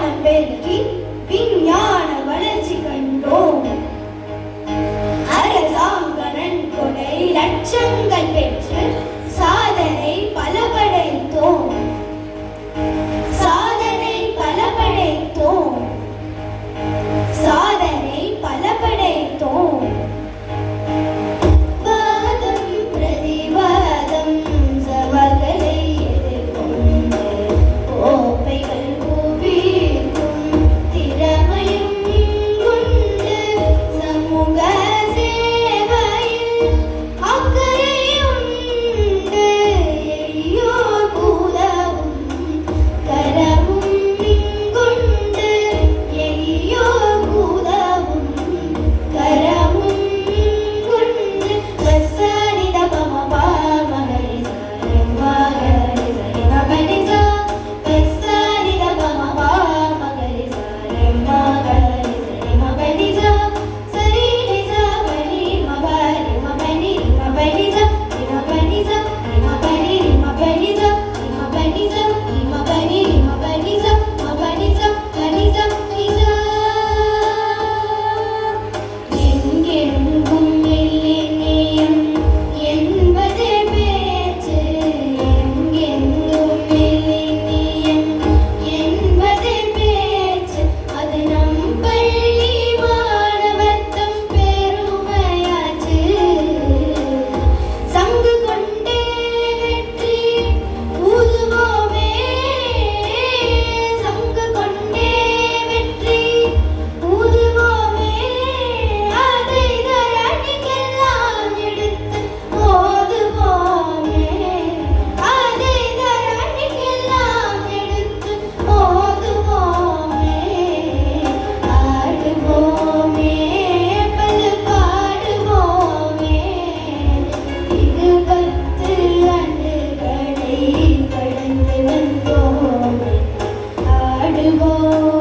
விஞ்ஞானம் பெருகி விஞ்ஞான வளர்ச்சி கண்டோம். அரசாங்க நன்கொடை லட்சங்கள் பெற்று சாதனை பல படைத்தோம். சாதனை பல படைத்தோம். சாதனை பல படைத்தோம். வாதம் பிரதிவாதம் சவால்களை எதிர்கொண்டு கோப்பைகள் குவிக்கும் திறமையும் கொண்டு சமூக சேவையில் அக்கறையுண்டு எளியோர் உதவும் கரமும் கொண்டு எளியோர் உதவும் கரமும் கொண்டு பசானித பமபா மகரி மகரி மகரிசா பசானித பமபா மகரி மகரி மகரிசா சரி நிசா பனி மகரி மகரி மகரிசா மகரிசா மகரி மகரிசா மகரிசா மகரி மகரிசா மகரிசா கரிசா நிசா எங்கெங்கும் எல்லைநேயம் என்பதே பேச்சு. எங்கெங்கும் எல்லைநேயம் என்பதே பேச்சு. அது நம் பள்ளி மாணவர்தம் பெருமையாச்சு. சங்கு கொண்டே வெற்றி ஊதுவோமே. சங்கு கொண்டே வெற்றி ஊதுவோமே. அதை தரணிக்கெல்லாம் எடுத்து ஓதுவோமே. அதை தரணிக்கெல்லாம் எடுத்து ஓதுவோமே. ஆடுவோமே பல பாடுவோமே. இது 10 ஆண்டுகளை கடந்து வந்தோமே. ஆடுவோமே